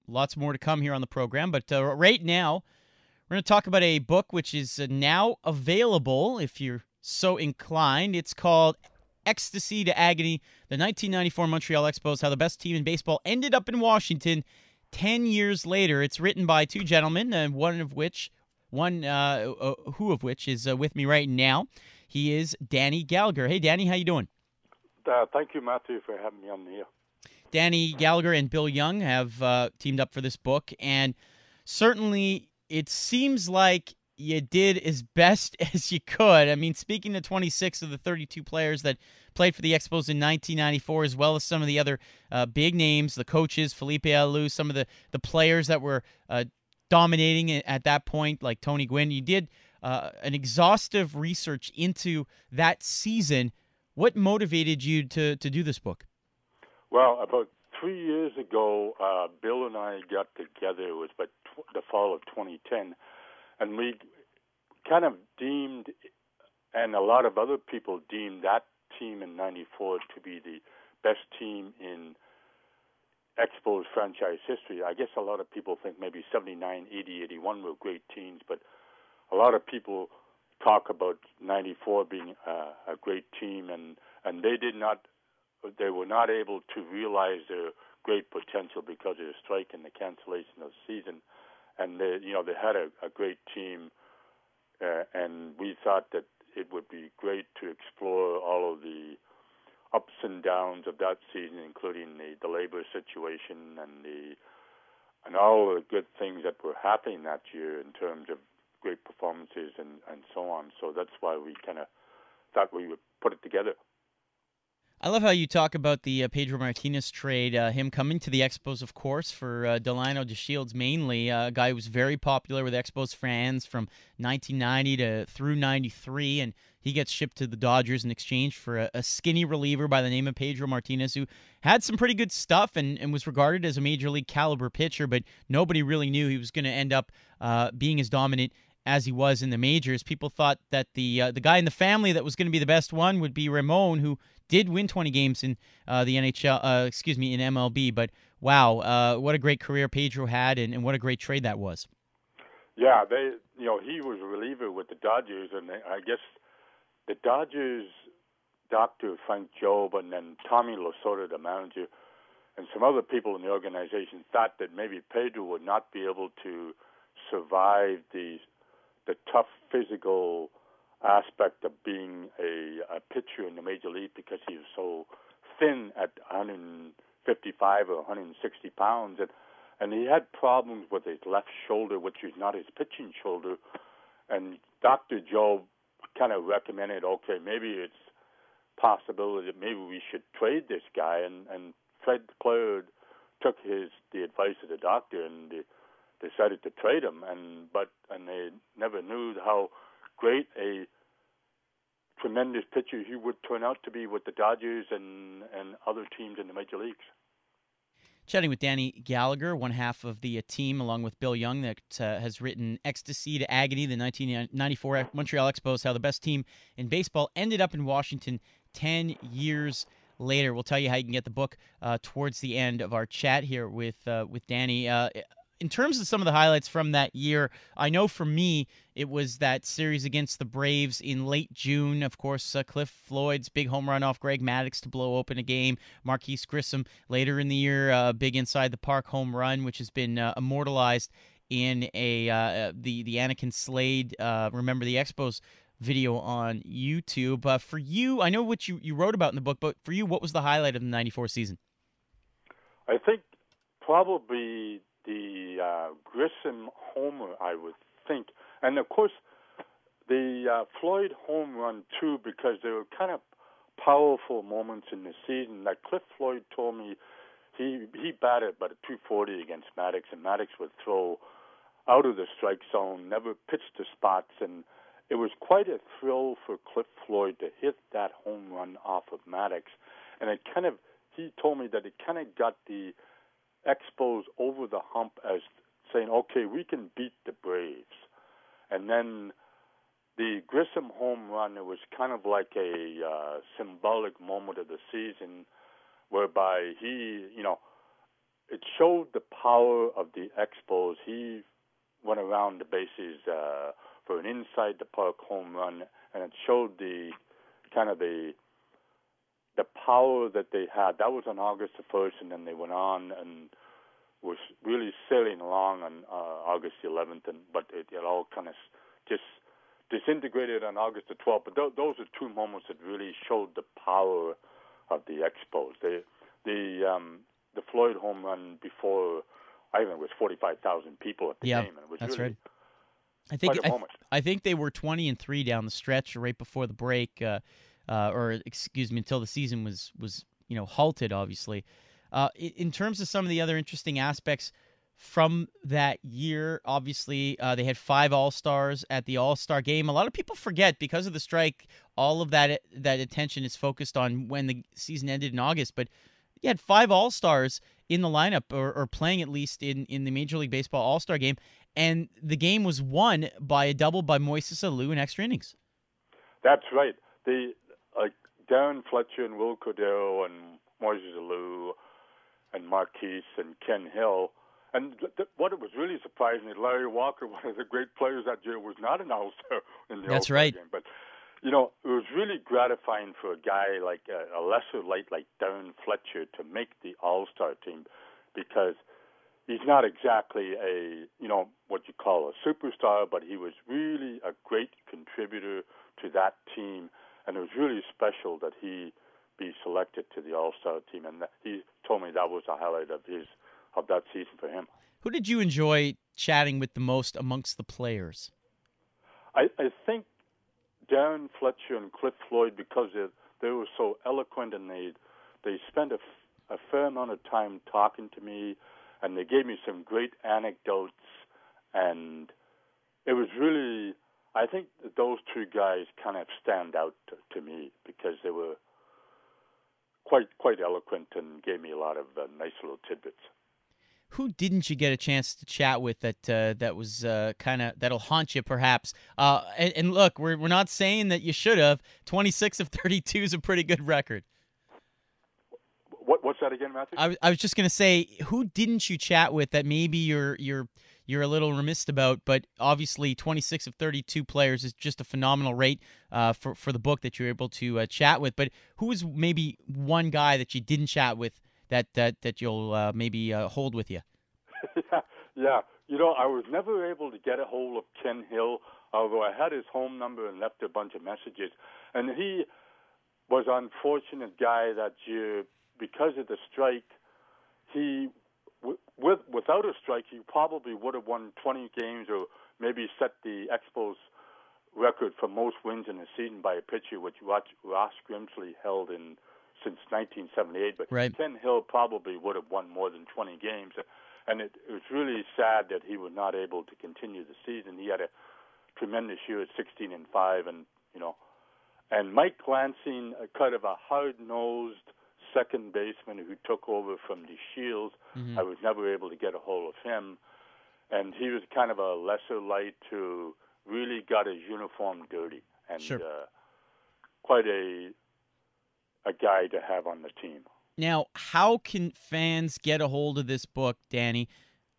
lots more to come here on the program. But right now, we're going to talk about a book which is now available if you're so inclined. It's called Ecstasy to Agony, the 1994 Montreal Expos, how the best team in baseball ended up in Washington 10 years later. It's written by two gentlemen, and one of which is with me right now. He is Danny Gallagher. Hey, Danny, how you doing? Thank you, Matthew, for having me on here. Danny Gallagher and Bill Young have teamed up for this book, and certainly it seems like you did as best as you could. I mean, speaking to 26 of the 32 players that played for the Expos in 1994, as well as some of the other big names, the coaches, Felipe Alou, some of the players that were dominating at that point, like Tony Gwynn, you did an exhaustive research into that season. What motivated you to do this book? Well, about 3 years ago, Bill and I got together. It was about the fall of 2010, and we kind of deemed, and a lot of other people deemed, that team in '94 to be the best team in Expos franchise history. I guess a lot of people think maybe 79, 80, 81 were great teams, but a lot of people talk about '94 being a great team, and they were not able to realize their great potential because of the strike and the cancellation of the season. And they had a great team, and we thought that it would be great to explore all of the ups and downs of that season, including the labor situation and all the good things that were happening that year in terms of great performances and so on. So that's why we kind of thought we would put it together. I love how you talk about the Pedro Martinez trade, him coming to the Expos, of course, for Delano DeShields mainly, a guy who was very popular with Expos fans from 1990 through 93, and he gets shipped to the Dodgers in exchange for a skinny reliever by the name of Pedro Martinez, who had some pretty good stuff and was regarded as a major league caliber pitcher, but nobody really knew he was going to end up being as dominant as he was in the majors. People thought that the guy in the family that was going to be the best one would be Ramon, who did win 20 games in the NHL, in MLB. But wow, what a great career Pedro had, and what a great trade that was. Yeah, he was a reliever with the Dodgers, and I guess the Dodgers doctor Frank Jobe and then Tommy Lasorda, the manager, and some other people in the organization thought that maybe Pedro would not be able to survive the tough physical aspect of being a pitcher in the major league because he was so thin at 155 or 160 pounds, and he had problems with his left shoulder, which is not his pitching shoulder. And Dr. Joe kind of recommended, okay, maybe it's possibility that maybe we should trade this guy, and Fred Claire took the advice of the doctor and decided to trade him, and they never knew how great a tremendous pitcher he would turn out to be with the Dodgers and other teams in the major leagues. Chatting with Danny Gallagher, one half of the team, along with Bill Young, that has written Ecstasy to Agony, the 1994 Montreal Expos, how the best team in baseball ended up in Washington 10 years later. We'll tell you how you can get the book towards the end of our chat here with Danny. In terms of some of the highlights from that year, I know for me it was that series against the Braves in late June. Of course, Cliff Floyd's big home run off Greg Maddux to blow open a game. Marquise Grissom later in the year, big inside the park home run, which has been immortalized in the Anakin Slade Remember the Expos video on YouTube. For you, I know what you wrote about in the book, but for you, what was the highlight of the '94 season? I think probably the Grissom homer, I would think. And, of course, the Floyd home run, too, because they were kind of powerful moments in the season. Like Cliff Floyd told me he batted about a 240 against Maddux, and Maddux would throw out of the strike zone, never pitched to spots, and it was quite a thrill for Cliff Floyd to hit that home run off of Maddux. And he told me that it kind of got the Expos over the hump as saying, okay, we can beat the Braves. And then the Grissom home run, it was kind of like a symbolic moment of the season whereby he, it showed the power of the Expos. He went around the bases for an inside the park home run, and it showed the kind of the power that they had. That was on August the 1st, and then they went on and was really sailing along on August the 11th, but it all kind of just disintegrated on August the 12th. But those are two moments that really showed the power of the Expos. The Floyd home run before, I think it was 45,000 people at the game, and it was that's really right. I think quite a moment. I think they were 20-3 down the stretch right before the break, or excuse me, until the season was halted. Obviously, in terms of some of the other interesting aspects from that year, obviously they had 5 All-Stars at the All-Star game. A lot of people forget because of the strike. All of that attention is focused on when the season ended in August, but you had 5 All-Stars in the lineup, or playing at least in the Major League Baseball All-Star game, and the game was won by a double by Moises Alou in extra innings. That's right. Darren Fletcher and Will Cordero and Moises Alou and Marquise and Ken Hill. And what was really surprising is Larry Walker, one of the great players that year, was not an All-Star in the That's All-Star right. game. But it was really gratifying for a guy like a lesser light like Darren Fletcher to make the All-Star team, because he's not exactly what you call a superstar, but he was really a great contributor to that team, and it was really special that he be selected to the All-Star team. And he told me that was a highlight of that season for him. Who did you enjoy chatting with the most amongst the players? I think Darren Fletcher and Cliff Floyd, because they were so eloquent, and they spent a fair amount of time talking to me, and they gave me some great anecdotes, and it was really, I think that those two guys kind of stand out to me because they were quite eloquent and gave me a lot of nice little tidbits. Who didn't you get a chance to chat with that was that'll haunt you perhaps? And look, we're not saying that you should have. 26 of 32 is a pretty good record. What's that again, Matthew? I was just gonna say, who didn't you chat with that maybe you're a little remiss about? But obviously, 26 of 32 players is just a phenomenal rate for the book that you're able to chat with. But who was maybe one guy that you didn't chat with that you'll maybe hold with you? Yeah. I was never able to get a hold of Ken Hill, although I had his home number and left a bunch of messages. And he was an unfortunate guy that year because of the strike. Without a strike, he probably would have won 20 games or maybe set the Expos record for most wins in a season by a pitcher, which Ross Grimsley held since 1978. But right. Ken Hill probably would have won more than 20 games. And it was really sad that he was not able to continue the season. He had a tremendous year at 16-5, and Mike Lansing, kind of a hard-nosed second baseman who took over from the Shields. Mm-hmm. I was never able to get a hold of him, and he was kind of a lesser light who really got his uniform dirty, and sure. Quite a guy to have on the team. Now, how can fans get a hold of this book, Danny?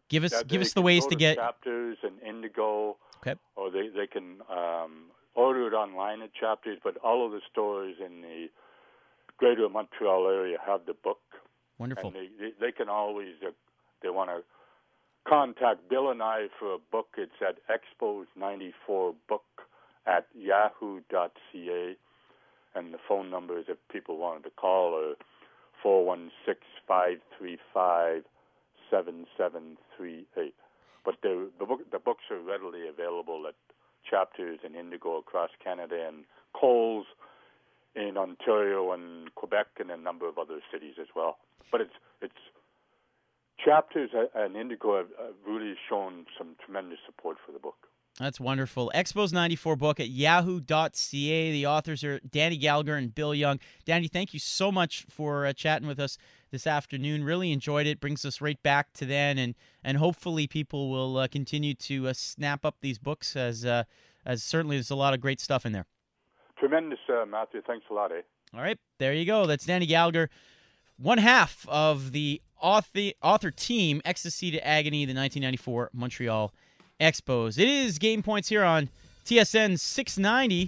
Give us the ways to get Chapters and Indigo. Okay. Or they can order it online at Chapters, but all of the stores in the greater Montreal area have the book. Wonderful. And they can always, they want to contact Bill and I for a book. It's at expos94book@yahoo.ca, and the phone numbers if people wanted to call are 416-535-7738. But the books are readily available at Chapters in Indigo across Canada and Kohl's in Ontario and Quebec and a number of other cities as well. But it's Chapters and Indigo have really shown some tremendous support for the book. That's wonderful. Expos 94 book at yahoo.ca. The authors are Danny Gallagher and Bill Young. Danny, thank you so much for chatting with us this afternoon. Really enjoyed it. Brings us right back to then, and hopefully people will continue to snap up these books as certainly there's a lot of great stuff in there. Tremendous, Matthew. Thanks a lot, eh? All right, there you go. That's Danny Gallagher, one half of the author team, Ecstasy to Agony, the 1994 Montreal Expos. It is Game Points here on TSN 690.